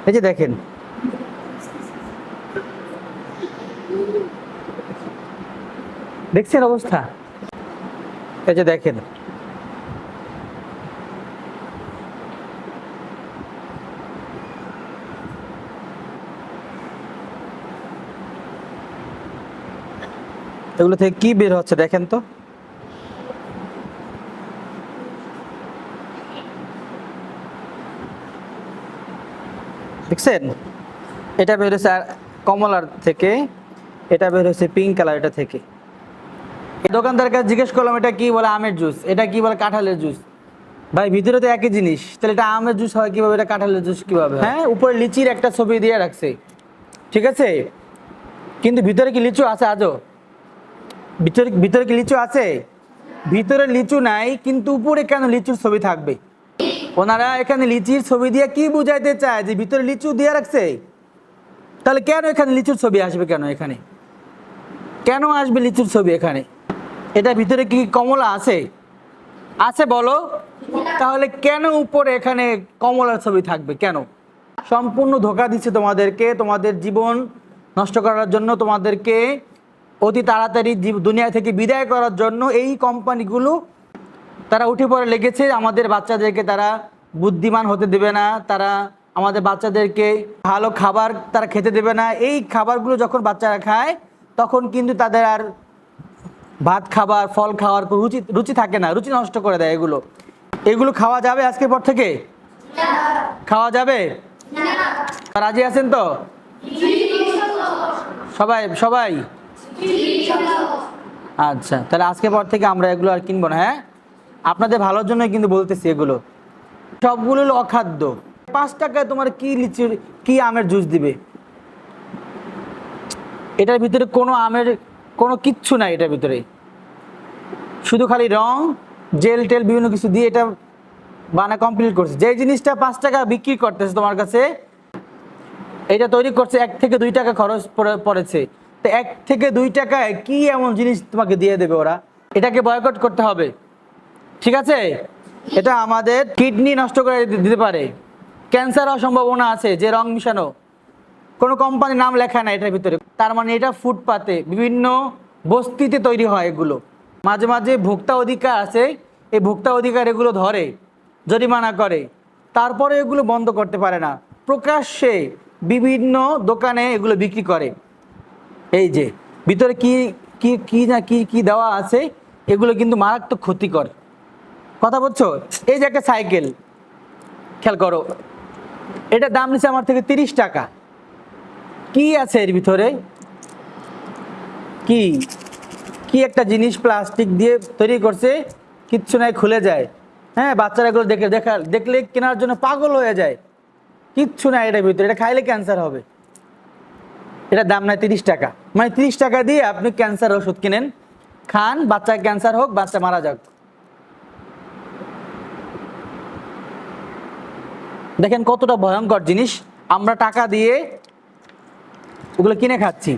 এই যে দেখেন, দেখছেন অবস্থা? এই যে দেখেন, এগুলো থেকে কি বের হচ্ছে দেখেন তো। দেখছেন, এটা বের হচ্ছে কমলার থেকে, এটা বের হচ্ছে পিঙ্ক কালার এটা থেকে। দোকানদার কাছে জিজ্ঞেস করলাম এটা কি, বলে আমের জুস। এটা কি, বলে কাঁঠালের জুস। ভাই ভিতরে তো একই জিনিস, তাহলে এটা আমের জুস হয় কিভাবে, এটা কাঁঠালের জুস কিভাবে? হ্যাঁ, উপরে লিচির একটা ছবি দিয়ে রাখছে, ঠিক আছে, কিন্তু ভিতরে কি লিচু আছে আজও? ভিতরে ভিতরে কি লিচু আছে? ভিতরে লিচু নাই, কিন্তু উপরে কেন লিচুর ছবি থাকবে? ওনারা এখানে লিচির ছবি দিয়ে কি বুঝাইতে চায়, যে ভিতরে লিচু দিয়ে রাখছে। তাহলে কেন এখানে লিচুর ছবি আসবে, কেন এখানে কেন আসবে লিচুর ছবি এখানে? এটা ভিতরে কি কমলা আছে? আছে বলো। তাহলে কেন উপরে এখানে কমলার ছবি থাকবে কেন? সম্পূর্ণ ধোঁকা দিচ্ছে তোমাদেরকে, তোমাদের জীবন নষ্ট করার জন্য, তোমাদেরকে অতি তাড়াতাড়ি দুনিয়া থেকে বিদায় করার জন্য এই কোম্পানিগুলো তারা উঠে পড়ে লেগেছে। আমাদের বাচ্চাদেরকে তারা বুদ্ধিমান হতে দেবে না, তারা আমাদের বাচ্চাদেরকে ভালো খাবার তারা খেতে দেবে না। এই খাবারগুলো যখন বাচ্চারা খায় তখন কিন্তু তাদের আর ভাত খাবার, ফল খাওয়ার রুচি রুচি থাকে না, রুচি নষ্ট করে দেয়। এগুলো এগুলো খাওয়া যাবে আজকের পর থেকে? খাওয়া যাবে? রাজি আছেন তো সবাই? সবাই আচ্ছা, তাহলে আজকের পর থেকে আমরা এগুলো আর কিনবো না। হ্যাঁ, আপনাদের ভালোর জন্য কিন্তু বলতেছি। এগুলো সবগুলো হলো অখাদ্য। 5 টাকায় তোমার কি লিচুর কি আমের জুস দিবে? এটার ভিতরে কোনো আমের কোনো কিচ্ছু নাই, এটার ভিতরে শুধু খালি রং, জেল টেল বিভিন্ন কিছু দিয়ে এটা বানা কমপ্লিট করছে। যে জিনিসটা 5 টাকা বিক্রি করতেছে তোমার কাছে, এটা তৈরি করছে 1 থেকে 2 টাকা খরচ পড়েছে। তো 1 থেকে 2 টাকায় কি এমন জিনিস তোমাকে দিয়ে দেবে ওরা? এটাকে বয়কট করতে হবে, ঠিক আছে? এটা আমাদের কিডনি নষ্ট করে দিতে পারে, ক্যান্সার হওয়ার সম্ভাবনা আছে। যে রং মিশানো, কোনো কোম্পানির নাম লেখা নাই এটার ভিতরে, তার মানে এটা ফুটপাতে বিভিন্ন বস্তিতে তৈরি হয় এগুলো। মাঝে মাঝে ভোক্তা অধিকার আছে, এই ভোক্তা অধিকার এগুলো ধরে, জরিমানা করে, তারপরে এগুলো বন্ধ করতে পারে না। প্রকাশ্যে বিভিন্ন দোকানে এগুলো বিক্রি করে। এই যে ভিতরে কি কি কি না কি কি দেওয়া আছে, এগুলো কিন্তু মারাত্মক ক্ষতিকর। কথা বলছো? এই যে একটা সাইকেল, খেয়াল করো, এটার দাম নিচ্ছে আমার থেকে 30 টাকা। কি আছে এর ভিতরে? কি কি একটা জিনিস প্লাস্টিক দিয়ে তৈরি করছে, কিচ্ছু নাই, খুলে যায়। হ্যাঁ, বাচ্চারা এগুলো দেখলে কেনার জন্য পাগল হয়ে যায়। কিচ্ছু নাই এটার ভিতরে, এটা খাইলে ক্যান্সার হবে। এটার দাম নাই 30 টাকা, মানে 30 টাকা দিয়ে আপনি ক্যান্সার ওষুধ কিনেন, খান, বাচ্চার ক্যান্সার হোক, বাচ্চা মারা যাক। দেখেন কতটা ভয়ঙ্কর জিনিস, আমরা টাকা দিয়ে ওগুলো কিনে খাচ্ছি।